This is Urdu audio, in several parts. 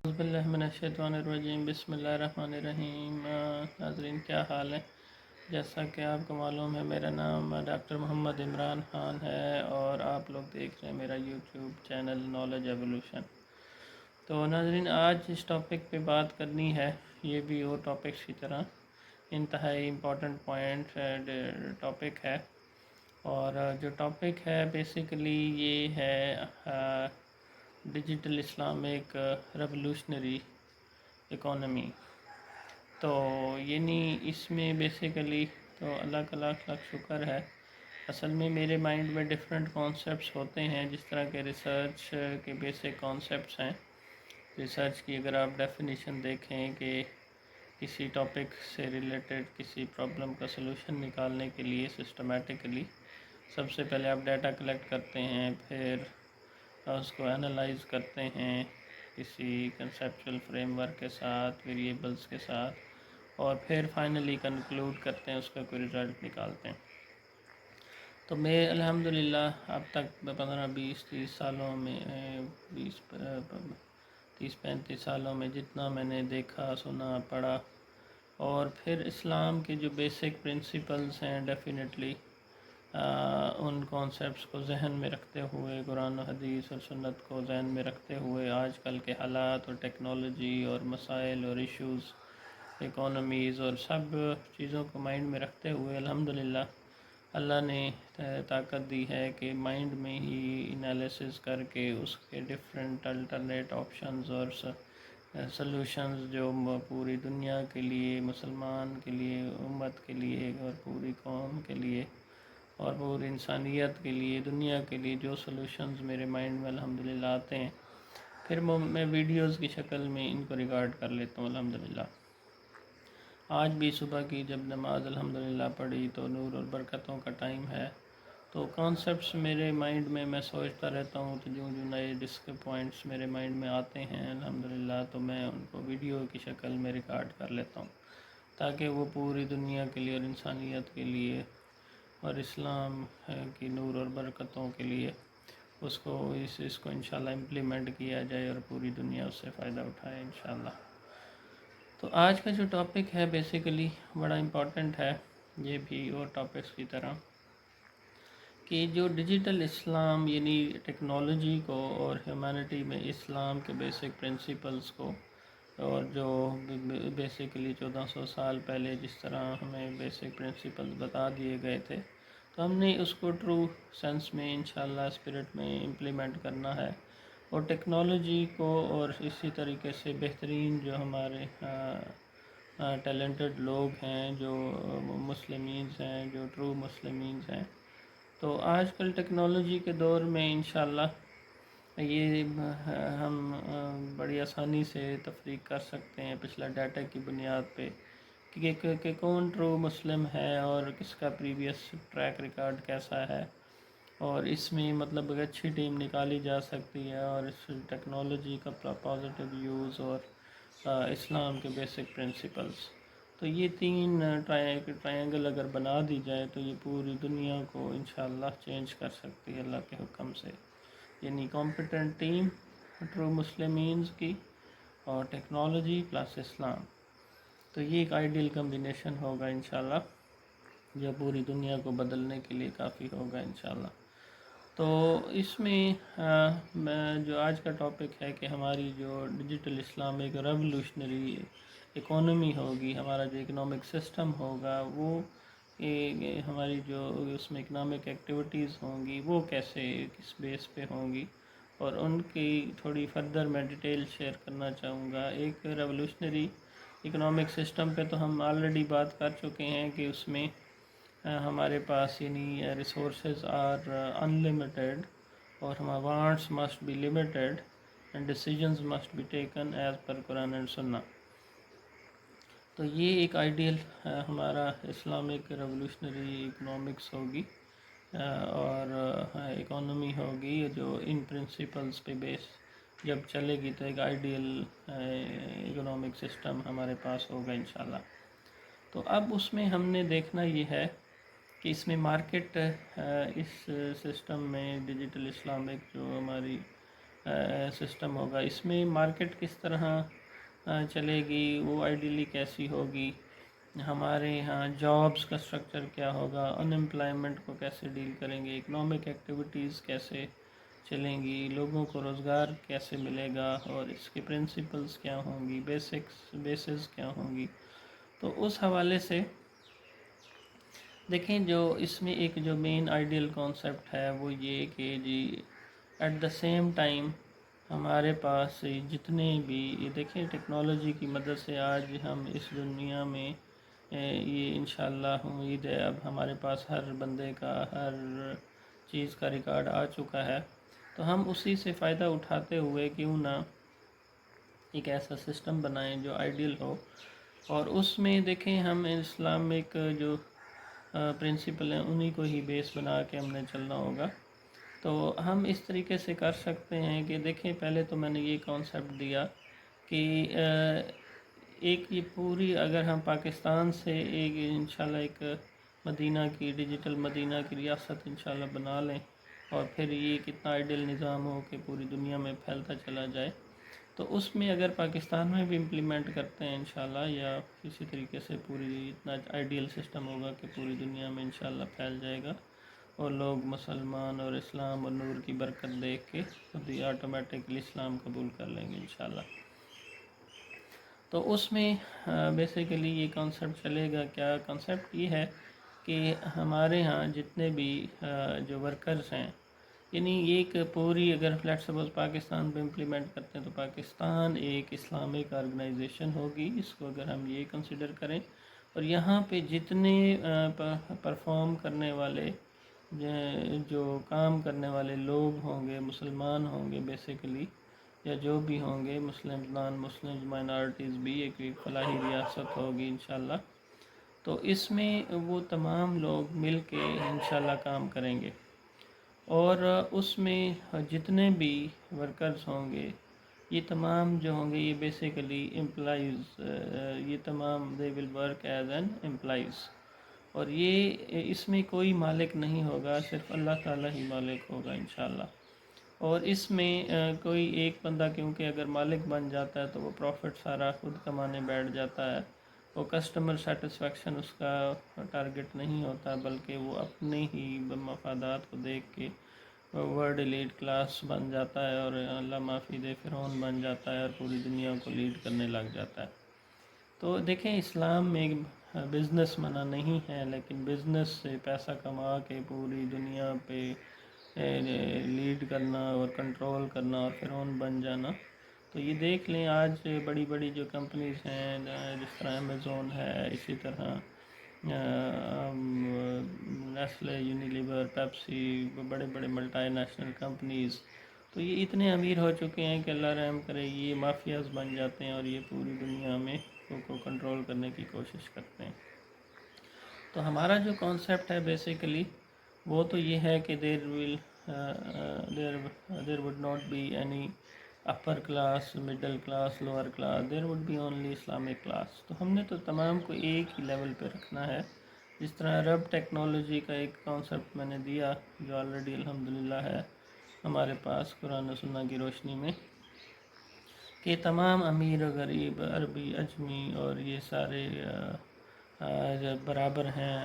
اعوذ باللہ من الشیطان الرجیم، بسم اللہ الرحمن الرحیم۔ ناظرین کیا حال ہے؟ جیسا کہ آپ کو معلوم ہے، میرا نام ڈاکٹر محمد عمران خان ہے اور آپ لوگ دیکھ رہے ہیں میرا یوٹیوب چینل نالج ایولیوشن۔ تو ناظرین آج اس ٹاپک پہ بات کرنی ہے، یہ بھی اور ٹاپکس کی طرح انتہائی امپورٹنٹ پوائنٹ ٹاپک ہے، اور جو ٹاپک ہے بیسیکلی یہ ہے ڈیجیٹل اسلامک ریولوشنری اکانومی۔ تو یعنی اس میں بیسیکلی تو اللہ کا لاکھ لاکھ شکر ہے، اصل میں میرے مائنڈ میں ڈفرینٹ کانسیپٹس ہوتے ہیں، جس طرح کے ریسرچ کے بیسک کانسیپٹس ہیں۔ ریسرچ کی اگر آپ ڈیفینیشن دیکھیں کہ کسی ٹاپک سے ریلیٹڈ کسی پرابلم کا سلوشن نکالنے کے لیے سسٹمیٹکلی سب سے پہلے آپ ڈیٹا کلیکٹ کرتے ہیں، پھر اس کو انالائز کرتے ہیں کسی کنسیپچول فریم ورک کے ساتھ، ویریبلز کے ساتھ، اور پھر فائنلی کنکلوڈ کرتے ہیں، اس کا کوئی رزلٹ نکالتے ہیں۔ تو میں الحمدللہ اب تک 15-20-30 سالوں میں 30-35 سالوں میں جتنا میں نے دیکھا، سنا، پڑھا، اور پھر اسلام کے جو بیسک پرنسپلز ہیں ڈیفینیٹلی ان کانسیپٹس کو ذہن میں رکھتے ہوئے، قرآن و حدیث اور سنت کو ذہن میں رکھتے ہوئے، آج کل کے حالات اور ٹیکنالوجی اور مسائل اور ایشوز، اکانومیز اور سب چیزوں کو مائنڈ میں رکھتے ہوئے الحمدللہ اللہ نے طاقت دی ہے کہ مائنڈ میں ہی انالیسس کر کے اس کے ڈفرینٹ الٹرنیٹ آپشنز اور سلوشنز جو پوری دنیا کے لیے، مسلمان کے لیے، امت کے لیے اور پوری قوم کے لیے اور پوری انسانیت کے لیے، دنیا کے لیے جو سلوشنز میرے مائنڈ میں الحمدللہ آتے ہیں، پھر میں ویڈیوز کی شکل میں ان کو ریکارڈ کر لیتا ہوں الحمدللہ۔ آج بھی صبح کی جب نماز الحمدللہ پڑھی تو نور اور برکتوں کا ٹائم ہے، تو کانسیپٹس میرے مائنڈ میں سوچتا رہتا ہوں، تو جو نئے ڈسک پوائنٹس میرے مائنڈ میں آتے ہیں الحمدللہ تو میں ان کو ویڈیو کی شکل میں ریکارڈ کر لیتا ہوں، تاکہ وہ پوری دنیا کے لیے اور انسانیت کے لیے اور اسلام کی نور اور برکتوں کے لیے اس کو انشاءاللہ امپلیمنٹ کیا جائے اور پوری دنیا اس سے فائدہ اٹھائے انشاءاللہ۔ تو آج کا جو ٹاپک ہے بیسیکلی بڑا امپورٹنٹ ہے، یہ بھی اور ٹاپکس کی طرح، کہ جو ڈیجیٹل اسلام یعنی ٹیکنالوجی کو اور ہیومینٹی میں اسلام کے بیسک پرنسپلز کو، اور جو بیسیکلی 1400 سال پہلے جس طرح ہمیں بیسک پرنسپلز بتا دیے گئے تھے، تو ہم نے اس کو ٹرو سینس میں انشاءاللہ اسپرٹ میں امپلیمنٹ کرنا ہے، اور ٹیکنالوجی کو اور اسی طریقے سے بہترین جو ہمارے ٹیلنٹڈ لوگ ہیں، جو مسلمینز ہیں، جو ٹرو مسلمینز ہیں، تو آج کل ٹیکنالوجی کے دور میں انشاءاللہ یہ ہم بڑی آسانی سے تفریق کر سکتے ہیں پچھلا ڈیٹا کی بنیاد پہ کہ کون ٹرو مسلم ہے اور کس کا پریویس ٹریک ریکارڈ کیسا ہے، اور اس میں مطلب ایک اچھی ٹیم نکالی جا سکتی ہے، اور اس ٹیکنالوجی کا پازیٹیو یوز اور اسلام کے بیسک پرنسپلز، تو یہ تین ٹرائنگل اگر بنا دی جائے تو یہ پوری دنیا کو انشاءاللہ چینج کر سکتی ہے اللہ کے حکم سے، یعنی کمپیٹنٹ ٹیم ٹرو مسلمینز کی اور ٹیکنالوجی پلس اسلام، تو یہ ایک آئیڈیل کمبینیشن ہوگا انشاءاللہ، جو پوری دنیا کو بدلنے کے لیے کافی ہوگا انشاءاللہ۔ تو اس میں جو آج کا ٹاپک ہے کہ ہماری جو ڈیجیٹل اسلامک ریولوشنری اکانومی ہوگی، ہمارا جو اکنامک سسٹم ہوگا، وہ ہماری جو اس میں اکنامک ایکٹیویٹیز ہوں گی وہ کیسے کس بیس پہ ہوں گی، اور ان کی تھوڑی فردر میں ڈیٹیل شیئر کرنا چاہوں گا۔ ایک ریولوشنری اکنامک سسٹم پہ تو ہم آلریڈی بات کر چکے ہیں کہ اس میں ہمارے پاس یعنی ریسورسز آر انلمیٹیڈ، اور ہمارا wants must be limited and decisions must be taken as per Quran and Sunnah. تو یہ ایک آئیڈیل ہمارا اسلامک ریولوشنری اکنامکس ہوگی، اور اکانومی ہوگی جو ان پرنسپلز پہ بیس جب چلے گی تو ایک آئیڈیل اکنامک سسٹم ہمارے پاس ہوگا انشاءاللہ۔ تو اب اس میں ہم نے دیکھنا یہ ہے کہ اس میں مارکیٹ اس سسٹم میں ڈیجیٹل اسلامک جو ہماری سسٹم ہوگا، اس میں مارکیٹ کس طرح چلے گی، وہ آئیڈیلی کیسی ہوگی، ہمارے یہاں جابس کا اسٹرکچر کیا ہوگا، ان امپلائمنٹ کو کیسے ڈیل کریں گے، اکنامک ایکٹیویٹیز کیسے چلیں گی، لوگوں کو روزگار کیسے ملے گا، اور اس کے پرنسپلز کیا ہوں گی، بیسز کیا ہوں گی. تو اس حوالے سے دیکھیں جو اس میں ایک جو مین آئیڈیل کانسیپٹ ہے وہ یہ کہ جی ایٹ دا سیم ٹائم ہمارے پاس جتنے بھی یہ دیکھیں ٹیکنالوجی کی مدد سے آج ہم اس دنیا میں یہ انشاءاللہ امید ہے اب ہمارے پاس ہر بندے کا ہر چیز کا ریکارڈ آ چکا ہے، تو ہم اسی سے فائدہ اٹھاتے ہوئے کیوں نہ ایک ایسا سسٹم بنائیں جو آئیڈیل ہو. اور اس میں دیکھیں ہم اسلامک جو پرنسپل ہیں انہی کو ہی بیس بنا کے ہم نے چلنا ہوگا. تو ہم اس طریقے سے کر سکتے ہیں کہ دیکھیں پہلے تو میں نے یہ کانسیپٹ دیا کہ ایک یہ پوری اگر ہم پاکستان سے ایک انشاءاللہ ایک مدینہ کی ڈیجیٹل مدینہ کی ریاست انشاءاللہ بنا لیں، اور پھر یہ کتنا آئیڈیل نظام ہو کہ پوری دنیا میں پھیلتا چلا جائے. تو اس میں اگر پاکستان میں بھی امپلیمنٹ کرتے ہیں انشاءاللہ، یا کسی طریقے سے پوری اتنا آئیڈیل سسٹم ہوگا کہ پوری دنیا میں انشاءاللہ پھیل جائے گا، اور لوگ مسلمان اور اسلام اور نور کی برکت دیکھ کے خود ہی آٹومیٹکلی اسلام قبول کر لیں گے انشاءاللہ. تو اس میں بیسیکلی یہ کانسیپٹ چلے گا. کیا کانسیپٹ یہ ہے کہ ہمارے ہاں جتنے بھی جو ورکرز ہیں، یعنی ایک پوری اگر فلیٹ سپوز پاکستان پہ امپلیمنٹ کرتے ہیں تو پاکستان ایک اسلامک آرگنائزیشن ہوگی، اس کو اگر ہم یہ کنسیڈر کریں، اور یہاں پہ جتنے پرفارم کرنے والے جو کام کرنے والے لوگ ہوں گے، مسلمان ہوں گے بیسیکلی، یا جو بھی ہوں گے مسلم نان مسلم مائنارٹیز بھی، ایک فلاحی ریاست ہوگی انشاءاللہ. تو اس میں وہ تمام لوگ مل کے انشاءاللہ کام کریں گے، اور اس میں جتنے بھی ورکرز ہوں گے یہ تمام جو ہوں گے یہ بیسیکلی امپلائیز، یہ تمام they will work as an employees. اور یہ اس میں کوئی مالک نہیں ہوگا، صرف اللہ تعالیٰ ہی مالک ہوگا انشاءاللہ. اور اس میں کوئی ایک بندہ کیونکہ اگر مالک بن جاتا ہے تو وہ پروفٹ سارا خود کمانے بیٹھ جاتا ہے، وہ کسٹمر سیٹسفیکشن اس کا ٹارگٹ نہیں ہوتا، بلکہ وہ اپنے ہی مفادات کو دیکھ کے ورلڈ ایلیٹ کلاس بن جاتا ہے، اور اللہ معافی دے فرعون بن جاتا ہے، اور پوری دنیا کو لیڈ کرنے لگ جاتا ہے. تو دیکھیں اسلام میں بزنس منع نہیں ہے، لیکن بزنس سے پیسہ کما کے پوری دنیا پہ لیڈ کرنا اور کنٹرول کرنا اور فرعون بن جانا. تو یہ دیکھ لیں آج بڑی بڑی جو کمپنیز ہیں جس طرح امیزون ہے، اسی طرح نیسلے، یونیلیور، پیپسی، بڑے بڑے ملٹی نیشنل کمپنیز، تو یہ اتنے امیر ہو چکے ہیں کہ اللہ رحم کرے یہ مافیاز بن جاتے ہیں، اور یہ پوری دنیا میں کو کنٹرول کرنے کی کوشش کرتے ہیں. تو ہمارا جو کانسیپٹ ہے بیسیکلی وہ تو یہ ہے کہ there would not be any upper class, middle class, lower class, there would be only Islamic class. تو ہم نے تو تمام کو ایک ہی لیول پہ رکھنا ہے. جس طرح رب ٹیکنالوجی کا ایک کانسیپٹ میں نے دیا جو آلریڈی الحمدللہ ہے ہمارے پاس قرآن و سنہ کی روشنی میں، کہ تمام امیر و غریب، عربی، اجمی اور یہ سارے برابر ہیں،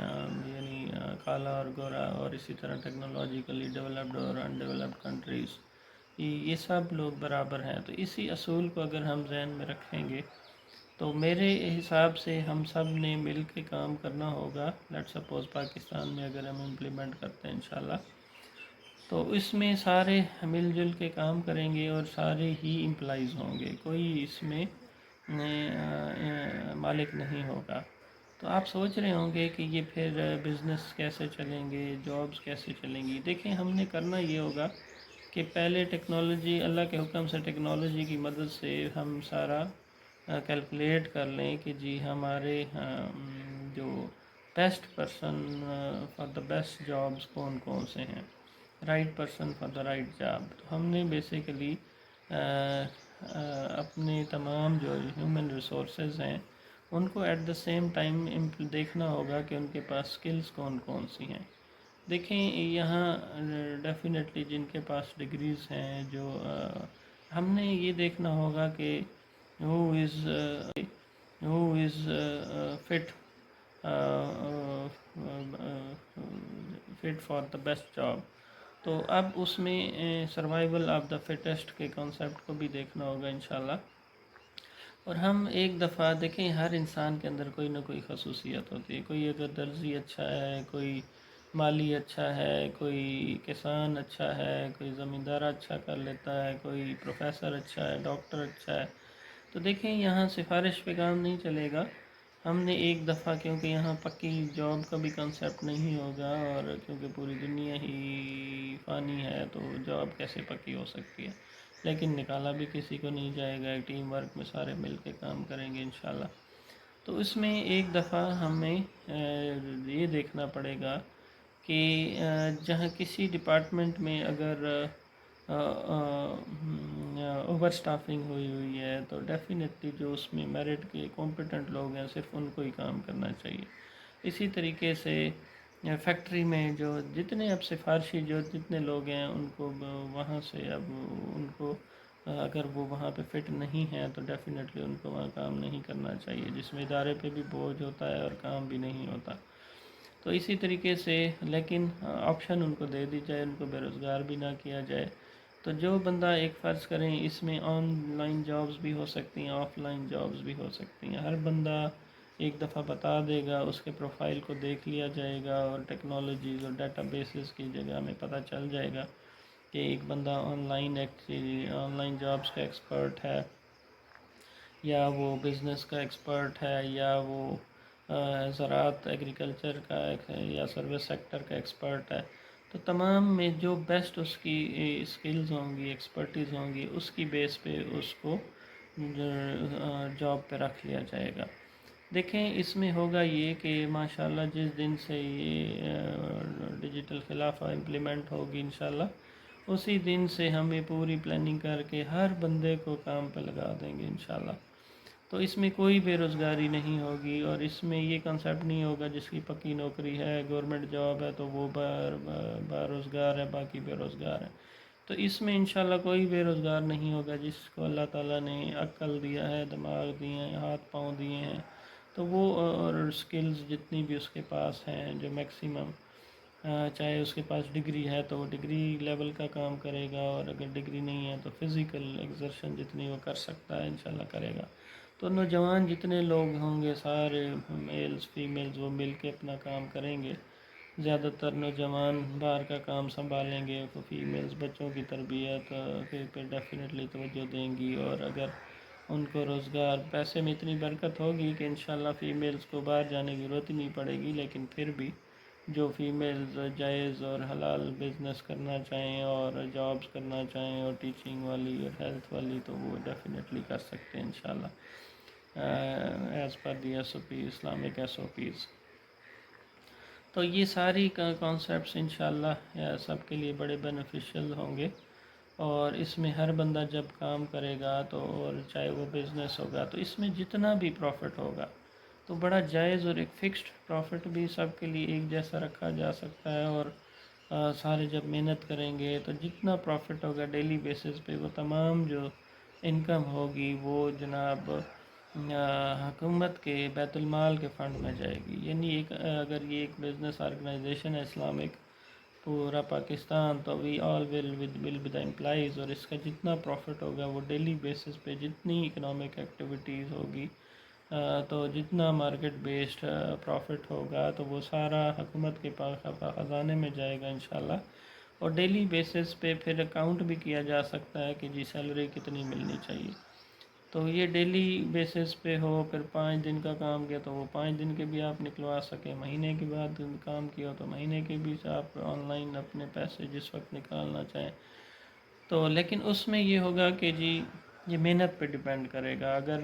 یعنی کالا اور گورا، اور اسی طرح ٹیکنالوجیکلی ڈیولپڈ اور ان ڈیولپڈ کنٹریز، یہ سب لوگ برابر ہیں. تو اسی اصول کو اگر ہم ذہن میں رکھیں گے تو میرے حساب سے ہم سب نے مل کے کام کرنا ہوگا. لیٹ سپوز پاکستان میں اگر ہم امپلیمنٹ کرتے ہیں انشاءاللہ، تو اس میں سارے مل جل کے کام کریں گے، اور سارے ہی امپلائیز ہوں گے، کوئی اس میں مالک نہیں ہوگا. تو آپ سوچ رہے ہوں گے کہ یہ پھر بزنس کیسے چلیں گے، جابز کیسے چلیں گی. دیکھیں ہم نے کرنا یہ ہوگا کہ پہلے ٹیکنالوجی، اللہ کے حکم سے ٹیکنالوجی کی مدد سے ہم سارا کیلکولیٹ کر لیں کہ جی ہمارے جو best person for the best jobs کون کون سے ہیں، right person for the right job. تو ہم نے بیسیکلی اپنے تمام جو ہیومن ریسورسز ہیں ان کو ایٹ دا سیم ٹائم دیکھنا ہوگا کہ ان کے پاس سکلز کون کون سی ہیں. دیکھیں یہاں ڈیفینیٹلی جن کے پاس ڈگریز ہیں جو ہم نے یہ دیکھنا ہوگا کہ who is fit fit for the best job. تو اب اس میں سروائیول آف دا فٹسٹ کے کانسیپٹ کو بھی دیکھنا ہوگا انشاءاللہ. اور ہم ایک دفعہ دیکھیں ہر انسان کے اندر کوئی نہ کوئی خصوصیت ہوتی ہے. کوئی اگر درزی اچھا ہے، کوئی مالی اچھا ہے، کوئی کسان اچھا ہے، کوئی زمیندار اچھا کر لیتا ہے، کوئی پروفیسر اچھا ہے، ڈاکٹر اچھا ہے. تو دیکھیں یہاں سفارش پہ کام نہیں چلے گا. ہم نے ایک دفعہ کیونکہ یہاں پکی جاب کا بھی کنسیپٹ نہیں ہوگا، اور کیونکہ پوری دنیا ہی فانی ہے تو جاب کیسے پکی ہو سکتی ہے. لیکن نکالا بھی کسی کو نہیں جائے گا، ٹیم ورک میں سارے مل کے کام کریں گے انشاءاللہ. تو اس میں ایک دفعہ ہمیں یہ دیکھنا پڑے گا کہ جہاں کسی ڈپارٹمنٹ میں اگر اوور سٹافنگ ہوئی ہے تو ڈیفینیٹلی جو اس میں میرٹ کے کمپیٹنٹ لوگ ہیں صرف ان کو ہی کام کرنا چاہیے. اسی طریقے سے فیکٹری میں جو جتنے اب سفارشی جو جتنے لوگ ہیں ان کو وہاں سے اب ان کو اگر وہ وہاں پہ فٹ نہیں ہیں تو ڈیفینیٹلی ان کو وہاں کام نہیں کرنا چاہیے، جس میں ادارے پہ بھی بوجھ ہوتا ہے اور کام بھی نہیں ہوتا. تو اسی طریقے سے لیکن آپشن ان کو دے دی جائے، ان کو بے روزگار بھی نہ کیا جائے. تو جو بندہ ایک فرض کریں اس میں آن لائن جابز بھی ہو سکتی ہیں، آف لائن جابز بھی ہو سکتی ہیں. ہر بندہ ایک دفعہ بتا دے گا، اس کے پروفائل کو دیکھ لیا جائے گا اور ٹیکنالوجیز اور ڈیٹا بیسز کی جگہ میں پتہ چل جائے گا کہ ایک بندہ آن لائن جابز کا ایکسپرٹ ہے، یا وہ بزنس کا ایکسپرٹ ہے، یا وہ زراعت ایگریکلچر کا یا سروس سیکٹر کا ایکسپرٹ ہے. تو تمام میں جو بیسٹ اس کی اسکلز ہوں گی، ایکسپرٹیز ہوں گی، اس کی بیس پہ اس کو جاب پہ رکھ لیا جائے گا. دیکھیں اس میں ہوگا یہ کہ ماشاءاللہ جس دن سے یہ ڈیجیٹل خلافہ امپلیمنٹ ہوگی انشاءاللہ، اسی دن سے ہمیں پوری پلاننگ کر کے ہر بندے کو کام پہ لگا دیں گے انشاءاللہ. تو اس میں کوئی بے روزگاری نہیں ہوگی، اور اس میں یہ کنسیپٹ نہیں ہوگا جس کی پکی نوکری ہے، گورنمنٹ جاب ہے تو وہ بے روزگار ہے، باقی بے روزگار ہے. تو اس میں انشاءاللہ کوئی بے روزگار نہیں ہوگا. جس کو اللہ تعالیٰ نے عقل دیا ہے، دماغ دیے ہیں، ہاتھ پاؤں دیے ہیں، تو وہ اور سکلز جتنی بھی اس کے پاس ہیں جو میکسیمم، چاہے اس کے پاس ڈگری ہے تو وہ ڈگری لیول کا کام کرے گا، اور اگر ڈگری نہیں ہے تو فزیکل ایگزرشن جتنی وہ کر سکتا ہے انشاءاللہ کرے گا. تو نوجوان جتنے لوگ ہوں گے سارے میلز فیمیلز وہ مل کے اپنا کام کریں گے. زیادہ تر نوجوان باہر کا کام سنبھالیں گے، فیمیلز بچوں کی تربیت پہ ڈیفینیٹلی توجہ دیں گی. اور اگر ان کو روزگار پیسے میں اتنی برکت ہوگی کہ انشاءاللہ فیمیلز کو باہر جانے کی ضرورت ہی نہیں پڑے گی. لیکن پھر بھی جو فیمیلز جائز اور حلال بزنس کرنا چاہیں اور جابز کرنا چاہیں اور ٹیچنگ والی اور ہیلتھ والی، تو وہ ڈیفینیٹلی کر سکتے ہیں انشاءاللہ ایز پر دی ایس او پی اسلامک ایس او پیز. تو یہ ساری کانسیپٹس انشاءاللہ سب کے لیے بڑے بینیفیشیل ہوں گے. اور اس میں ہر بندہ جب کام کرے گا تو، اور چاہے وہ بزنس ہوگا، تو اس میں جتنا بھی پروفٹ ہوگا تو بڑا جائز اور ایک فکسڈ پروفٹ بھی سب کے لیے ایک جیسا رکھا جا سکتا ہے. اور سارے جب محنت کریں گے تو جتنا پروفٹ ہوگا ڈیلی بیسس پہ وہ تمام جو انکم ہوگی وہ جناب حکومت کے بیت المال کے فنڈ میں جائے گی. یعنی اگر یہ ایک بزنس آرگنائزیشن ہے اسلامک پورا پاکستان، تو وی آل ول بی دا امپلائیز، اور اس کا جتنا پروفٹ ہوگا وہ ڈیلی بیسس پہ جتنی اکنامک ایکٹیویٹیز ہوگی تو جتنا مارکیٹ بیسڈ پروفٹ ہوگا تو وہ سارا حکومت کے پاس خزانے میں جائے گا انشاءاللہ. اور ڈیلی بیسس پہ پھر اکاؤنٹ بھی کیا جا سکتا ہے کہ جی سیلری کتنی ملنی چاہیے. تو یہ ڈیلی بیسس پہ ہو. پھر 5 دن کا کام کیا تو وہ 5 دن کے بھی آپ نکلوا سکیں، مہینے کے بعد کام کیا تو مہینے کے بھی آپ آن لائن اپنے پیسے جس وقت نکالنا چاہیں. تو لیکن اس میں یہ ہوگا کہ جی یہ محنت پہ ڈیپینڈ کرے گا. اگر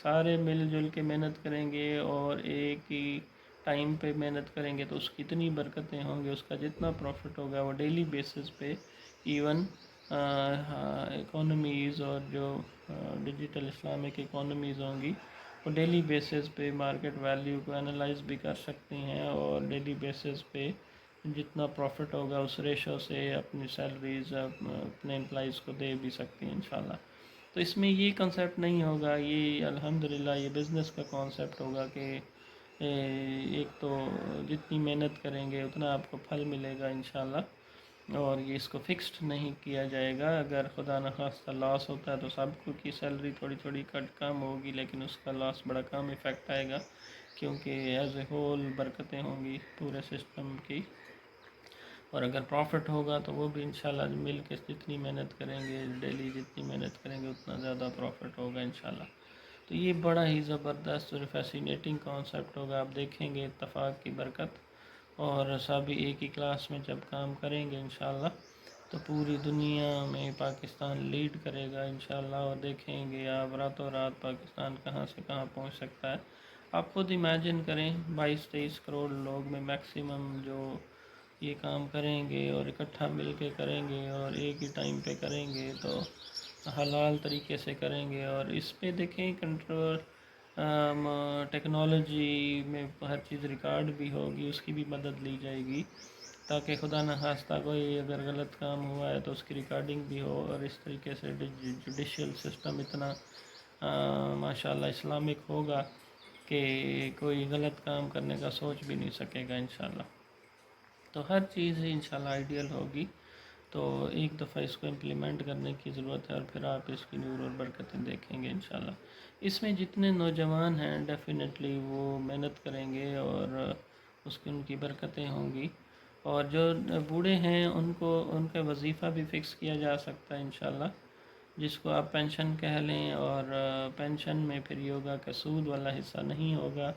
سارے مل جل کے محنت کریں گے اور ایک ہی ٹائم پہ محنت کریں گے تو اس کی اتنی برکتیں ہوں گے، اس کا جتنا پروفٹ ہوگا وہ ڈیلی بیسس پہ ایون اکانومیز اور جو ڈیجیٹل اسلامک اکانومیز ہوں گی وہ ڈیلی بیسس پہ مارکیٹ ویلیو کو انالائز بھی کر سکتی ہیں، اور ڈیلی بیسس پہ جتنا پروفٹ ہوگا اس ریشو سے اپنی سیلریز اپنے امپلائیز کو دے بھی سکتی ہیں انشاءاللہ۔ تو اس میں یہ کنسیپٹ نہیں ہوگا، یہ الحمدللہ یہ بزنس کا کانسیپٹ ہوگا کہ ایک تو جتنی محنت کریں گے اتنا آپ کو پھل ملے گا انشاءاللہ، اور یہ اس کو فکسڈ نہیں کیا جائے گا۔ اگر خدا نخواستہ لاس ہوتا ہے تو سب کو کی سیلری تھوڑی تھوڑی کم ہوگی، لیکن اس کا لاس بڑا کم ایفیکٹ آئے گا، کیونکہ ایز اے ہول برکتیں ہوں گی پورے سسٹم کی۔ اور اگر پروفٹ ہوگا تو وہ بھی انشاءاللہ مل کے جتنی محنت کریں گے، ڈیلی جتنی محنت کریں گے اتنا زیادہ پروفٹ ہوگا انشاءاللہ۔ تو یہ بڑا ہی زبردست اور فیسینیٹنگ کانسیپٹ ہوگا، آپ دیکھیں گے اتفاق کی برکت، اور سبھی ایک ہی کلاس میں جب کام کریں گے انشاءاللہ تو پوری دنیا میں پاکستان لیڈ کرے گا انشاءاللہ، اور دیکھیں گے آپ راتوں رات پاکستان کہاں سے کہاں پہنچ سکتا ہے۔ آپ خود امیجن کریں 22-23 کروڑ لوگ میں میکسیمم جو یہ کام کریں گے اور اکٹھا مل کے کریں گے اور ایک ہی ٹائم پہ کریں گے تو حلال طریقے سے کریں گے، اور اس پہ دیکھیں کنٹرول ٹیکنالوجی میں ہر چیز ریکارڈ بھی ہوگی، اس کی بھی مدد لی جائے گی تاکہ خدا نخواستہ کوئی اگر غلط کام ہوا ہے تو اس کی ریکارڈنگ بھی ہو، اور اس طریقے سے جوڈیشل سسٹم اتنا ماشاءاللہ اسلامک ہوگا کہ کوئی غلط کام کرنے کا سوچ بھی نہیں سکے گا انشاءاللہ۔ تو ہر چیز انشاءاللہ آئیڈیل ہوگی، تو ایک دفعہ اس کو امپلیمنٹ کرنے کی ضرورت ہے، اور پھر آپ اس کی نور اور برکتیں دیکھیں گے انشاءاللہ۔ اس میں جتنے نوجوان ہیں ڈیفینیٹلی وہ محنت کریں گے اور ان کی برکتیں ہوں گی، اور جو بوڑھے ہیں ان کا وظیفہ بھی فکس کیا جا سکتا ہے انشاءاللہ، جس کو آپ پینشن کہہ لیں، اور پینشن میں پھر یوگا کا سود والا حصہ نہیں ہوگا،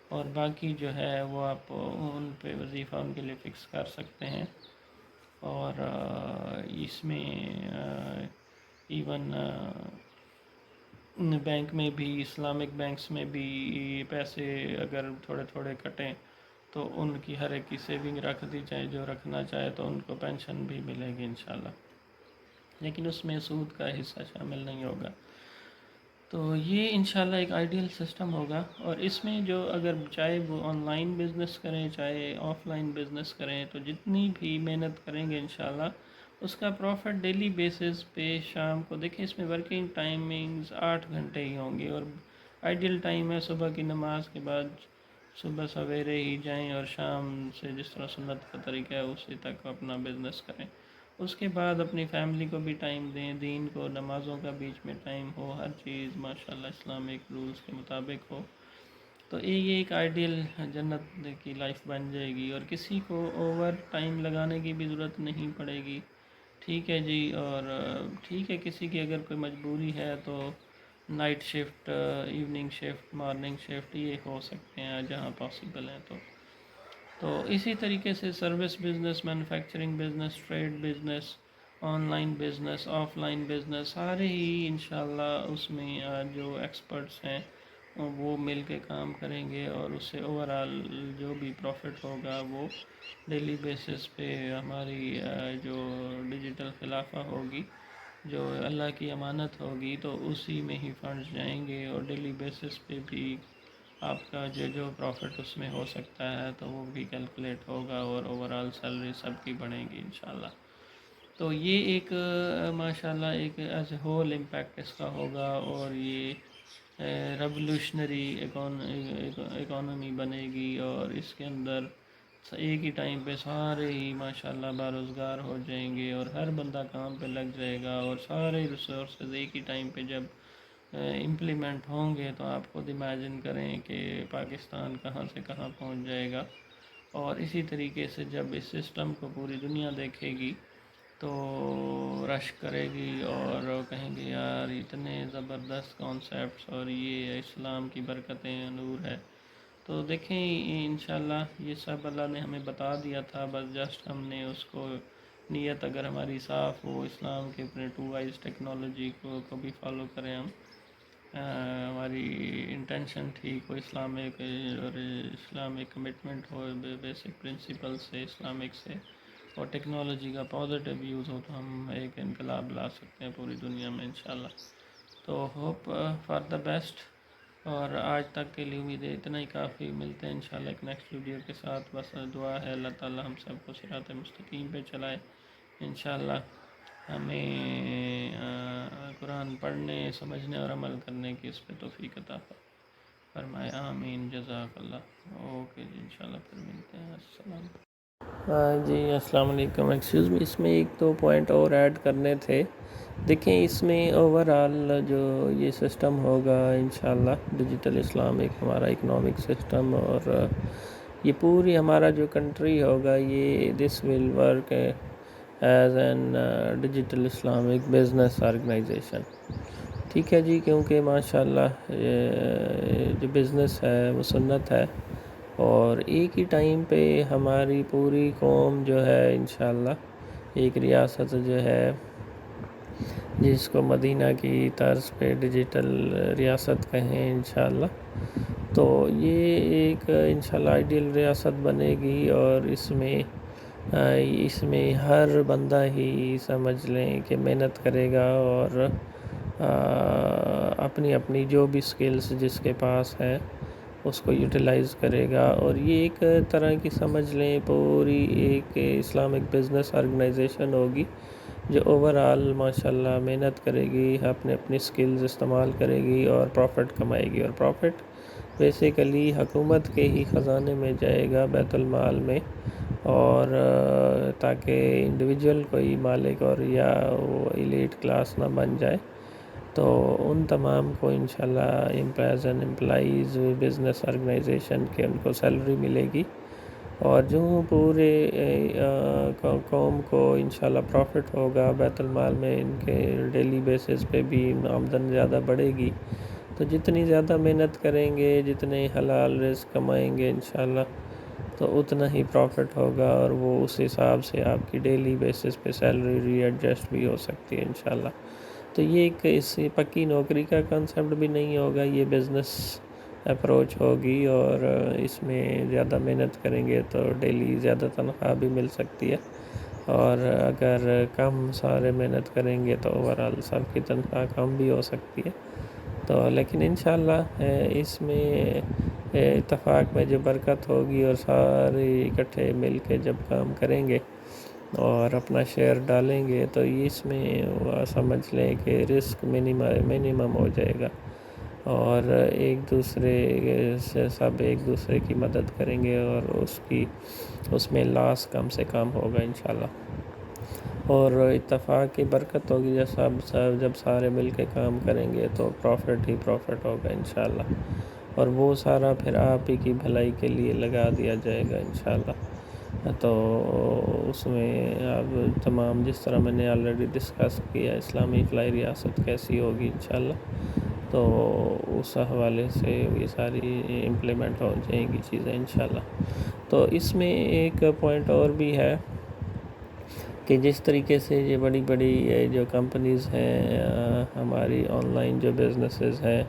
اور باقی جو ہے وہ آپ ان پہ وظیفہ ان کے لیے فکس کر سکتے ہیں۔ اور اس میں ایون بینک میں بھی، اسلامک بینکس میں بھی پیسے اگر تھوڑے تھوڑے کٹیں تو ان کی ہر ایک کی سیونگ رکھ دی جائے، جو رکھنا چاہے تو ان کو پینشن بھی ملے گی انشاءاللہ، لیکن اس میں سود کا حصہ شامل نہیں ہوگا۔ تو یہ انشاءاللہ ایک آئیڈیل سسٹم ہوگا، اور اس میں جو اگر چاہے وہ آن لائن بزنس کریں چاہے آف لائن بزنس کریں تو جتنی بھی محنت کریں گے انشاءاللہ اس کا پروفٹ ڈیلی بیسس پہ شام کو دیکھیں، اس میں ورکنگ ٹائمنگز 8 گھنٹے ہی ہوں گے، اور آئیڈیل ٹائم ہے صبح کی نماز کے بعد صبح سویرے ہی جائیں اور شام سے جس طرح سنت کا طریقہ ہے اسی تک اپنا بزنس کریں، اس کے بعد اپنی فیملی کو بھی ٹائم دیں، دین کو، نمازوں کا بیچ میں ٹائم ہو، ہر چیز ماشاءاللہ اسلامک رولز کے مطابق ہو، تو یہ ایک آئیڈیل جنت کی لائف بن جائے گی، اور کسی کو اوور ٹائم لگانے کی بھی ضرورت نہیں پڑے گی۔ ٹھیک ہے جی، اور ٹھیک ہے کسی کی اگر کوئی مجبوری ہے تو night shift, evening shift, morning shift یہ ہو سکتے ہیں جہاں پاسبل ہیں، تو اسی طریقے سے service business, manufacturing business, trade business, online business, offline business, سارے ہی انشاءاللہ اس میں جو ایکسپرٹس ہیں وہ مل کے کام کریں گے، اور اس سے اوورآل جو بھی پروفٹ ہوگا وہ ڈیلی بیسس پہ ہماری جو ڈیجیٹل خلافہ ہوگی، جو اللہ کی امانت ہوگی، تو اسی میں ہی فنڈز جائیں گے، اور ڈیلی بیسس پہ بھی آپ کا جو پروفٹ اس میں ہو سکتا ہے تو وہ بھی کیلکولیٹ ہوگا، اور اوورآل سیلری سب کی بڑھے گی انشاءاللہ۔ تو یہ ایک ماشاءاللہ ایک ایز اے ہول امپیکٹ اس کا ہوگا، اور یہ ریولوشنری اکانومی بنے گی، اور اس کے اندر ایک ہی ٹائم پہ سارے ہی ماشاءاللہ باروزگار ہو جائیں گے، اور ہر بندہ کام پہ لگ جائے گا، اور سارے ریسورسز ایک ہی ٹائم پہ جب امپلیمنٹ ہوں گے تو آپ خود امیجن کریں کہ پاکستان کہاں سے کہاں پہنچ جائے گا۔ اور اسی طریقے سے جب اس سسٹم کو پوری دنیا دیکھے گی تو رش کرے گی، اور کہیں گے یار اتنے زبردست کانسیپٹس، اور یہ اسلام کی برکتیں نور ہے۔ تو دیکھیں انشاءاللہ یہ سب اللہ نے ہمیں بتا دیا تھا، بس جسٹ ہم نے اس کو نیت اگر ہماری صاف ہو اسلام کے اپنے 2 آئیز ٹیکنالوجی کو بھی فالو کریں ہم، ہماری انٹینشن ٹھیک ہو اسلامک، اور اسلامک کمٹمنٹ ہو بیسک پرنسپل سے اسلامک سے، اور ٹیکنالوجی کا پازیٹیو یوز ہو، تو ہم ایک انقلاب لا سکتے ہیں پوری دنیا میں انشاءاللہ۔ تو ہوپ فار دا بیسٹ، اور آج تک کے لیے امید ہے اتنا ہی کافی. ملتے ہیں انشاءاللہ ایک نیکسٹ ویڈیو کے ساتھ. بس دعا ہے اللہ تعالی ہم سب کو صراط مستقیم پہ چلائے انشاءاللہ. ہمیں قرآن پڑھنے، سمجھنے اور عمل کرنے کی اس پہ توفیق عطا فرمائے. آمین. جزاک اللہ. اوکے جی، انشاءاللہ پھر ملتے ہیں. السلام. جی السلام علیکم. ایکسکیوز می، اس میں ایک دو پوائنٹ اور ایڈ کرنے تھے. دیکھیں اس میں اوور آل جو یہ سسٹم ہوگا انشاءاللہ ڈیجیٹل اسلامک ہمارا اکنامک سسٹم، اور یہ پوری ہمارا جو کنٹری ہوگا یہ this will work as an digital Islamic business organization. ٹھیک ہے جی، کیونکہ ماشاءاللہ جو بزنس ہے وہ سنت ہے، اور ایک ہی ٹائم پہ ہماری پوری قوم جو ہے انشاءاللہ ایک ریاست جو ہے جس کو مدینہ کی طرز پہ ڈیجیٹل ریاست کہیں انشاءاللہ، تو یہ ایک انشاءاللہ آئیڈیل ریاست بنے گی. اور اس میں ہر بندہ ہی سمجھ لیں کہ محنت کرے گا اور اپنی اپنی جو بھی سکلز جس کے پاس ہیں اس کو یوٹیلائز کرے گا. اور یہ ایک طرح کی سمجھ لیں پوری ایک اسلامک بزنس آرگنائزیشن ہوگی جو اوور آل ماشاءاللہ محنت کرے گی، اپنے اپنی سکلز استعمال کرے گی اور پروفٹ کمائے گی. اور پروفٹ بیسیکلی حکومت کے ہی خزانے میں جائے گا، بیت المال میں، اور تاکہ انڈیویجول کوئی مالک اور یا وہ ایلیٹ کلاس نہ بن جائے. تو ان تمام کو انشاءاللہ as an employees business organization کے ان کو سیلری ملے گی. اور جو پورے قوم کو انشاءاللہ پروفٹ ہوگا بیت المال میں، ان کے ڈیلی بیسس پہ بھی آمدن زیادہ بڑھے گی. تو جتنی زیادہ محنت کریں گے، جتنے حلال رزق کمائیں گے انشاءاللہ، تو اتنا ہی پروفٹ ہوگا، اور وہ اس حساب سے آپ کی ڈیلی بیسس پہ سیلری ری ایڈجسٹ بھی ہو سکتی ہے انشاءاللہ. تو یہ ایک اس پکی نوکری کا کنسیپٹ بھی نہیں ہوگا، یہ بزنس اپروچ ہوگی. اور اس میں زیادہ محنت کریں گے تو ڈیلی زیادہ تنخواہ بھی مل سکتی ہے، اور اگر کم سارے محنت کریں گے تو اوور آل سب کی تنخواہ کم بھی ہو سکتی ہے. تو لیکن انشاءاللہ اس میں اتفاق میں جو برکت ہوگی، اور سارے اکٹھے مل کے جب کام کریں گے اور اپنا شیئر ڈالیں گے، تو اس میں سمجھ لیں کہ رسک منیمم ہو جائے گا، اور ایک دوسرے سے سب ایک دوسرے کی مدد کریں گے، اور اس میں لاس کم سے کم ہوگا انشاءاللہ. اور اتفاق کی برکت ہوگی، جب سارے مل کے کام کریں گے تو پروفٹ ہی پروفٹ ہوگا انشاءاللہ. اور وہ سارا پھر آپ ہی کی بھلائی کے لیے لگا دیا جائے گا انشاءاللہ. تو اس میں اب تمام جس طرح میں نے آلریڈی ڈسکس کیا اسلامی فلائی ریاست کیسی ہوگی انشاءاللہ، تو اس حوالے سے یہ ساری امپلیمنٹ ہو جائیں گی چیزیں انشاءاللہ. تو اس میں ایک پوائنٹ اور بھی ہے کہ جس طریقے سے یہ بڑی بڑی جو کمپنیز ہیں ہماری آن لائن جو بزنسز ہیں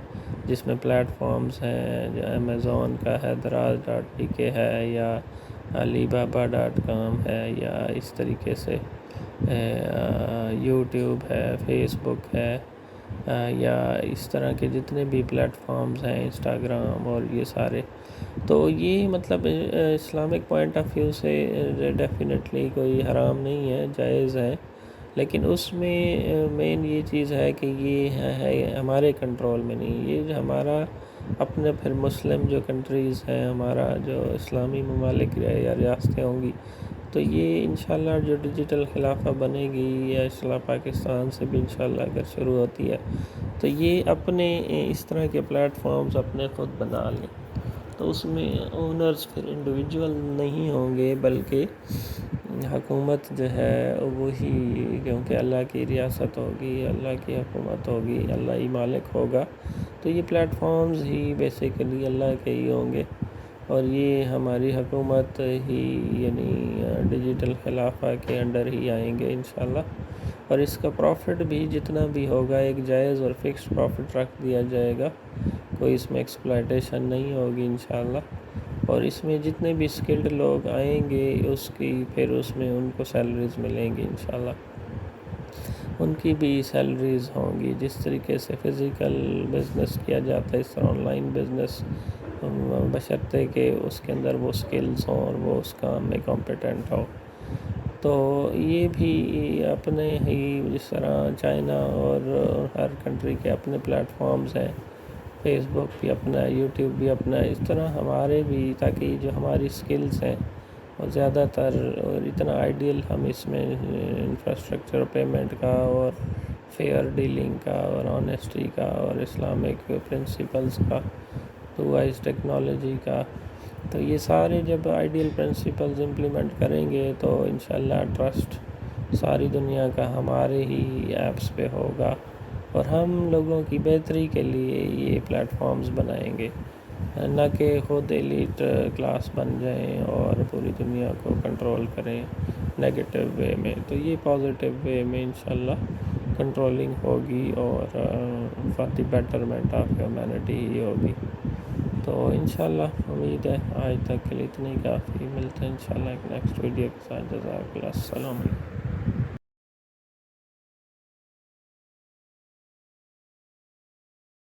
جس میں پلیٹ فارمز ہیں، جو امیزون کا ہے، دراز.pk ہے، یا علی بابا.com ہے، یا اس طریقے سے یوٹیوب ہے، فیس بک ہے، یا اس طرح کے جتنے بھی پلیٹ فارمز ہیں، انسٹاگرام اور یہ سارے، تو یہ مطلب اسلامک پوائنٹ آف ویو سے ڈیفینیٹلی کوئی حرام نہیں ہے، جائز ہے. لیکن اس میں مین یہ چیز ہے کہ یہ ہے ہمارے کنٹرول میں نہیں. یہ جو ہمارا اپنے پھر مسلم جو کنٹریز ہیں، ہمارا جو اسلامی ممالک یا ریاستیں ہوں گی، تو یہ انشاءاللہ جو ڈیجیٹل خلافہ بنے گی، یا اصلاح پاکستان سے بھی انشاءاللہ اگر شروع ہوتی ہے، تو یہ اپنے اس طرح کے پلیٹ فارمز اپنے خود بنا لیں. تو اس میں اونرز پھر انڈیویجول نہیں ہوں گے، بلکہ حکومت جو ہے وہی، کیونکہ اللہ کی ریاست ہوگی، اللہ کی حکومت ہوگی، اللہ ہی مالک ہوگا، تو یہ پلیٹ فارمز ہی بیسیکلی اللہ کے ہی ہوں گے. اور یہ ہماری حکومت ہی یعنی ڈیجیٹل خلافہ کے انڈر ہی آئیں گے انشاءاللہ. اور اس کا پروفٹ بھی جتنا بھی ہوگا ایک جائز اور فکس پروفٹ رکھ دیا جائے گا، کوئی اس میں ایکسپلائٹیشن نہیں ہوگی انشاءاللہ. اور اس میں جتنے بھی اسکلڈ لوگ آئیں گے پھر اس میں ان کو سیلریز ملیں گی انشاءاللہ. ان کی بھی سیلریز ہوں گی. جس طریقے سے فزیکل بزنس کیا جاتا ہے اس طرح آن لائن بزنس، بشرطے کہ اس کے اندر وہ سکلز ہوں اور وہ اس کام میں کمپیٹنٹ ہو. تو یہ بھی اپنے ہی جس طرح چائنا اور ہر کنٹری کے اپنے پلیٹ فارمز ہیں، فیس بک بھی اپنا ہے، یوٹیوب بھی اپنا ہے، اس طرح ہمارے بھی، تاکہ جو ہماری سکلز ہیں اور زیادہ تر اور اتنا آئیڈیل ہم اس میں انفراسٹرکچر پیمنٹ کا اور فیئر ڈیلنگ کا اور آنیسٹی کا اور اسلامک پرنسپلز کا، تو وائز ٹیکنالوجی کا، تو یہ سارے جب آئیڈیل پرنسپلز امپلیمنٹ کریں گے تو انشاءاللہ ٹرسٹ ساری دنیا کا ہمارے ہی ایپس پہ ہوگا، اور ہم لوگوں کی بہتری کے لیے یہ پلیٹ فارمز بنائیں گے، نہ کہ خود ایلیٹ کلاس بن جائیں اور پوری دنیا کو کنٹرول کریں نیگیٹو وے میں. تو یہ پازیٹیو وے میں انشاءاللہ کنٹرولنگ ہوگی اور for the betterment of humanity ہی ہوگی. تو انشاءاللہ امید ہے آج تک کے لیے اتنی کافی. ملتے ہیں انشاءاللہ ایک نیکسٹ ویڈیو کے ساتھ. جزاک اللہ. السلام علیکم.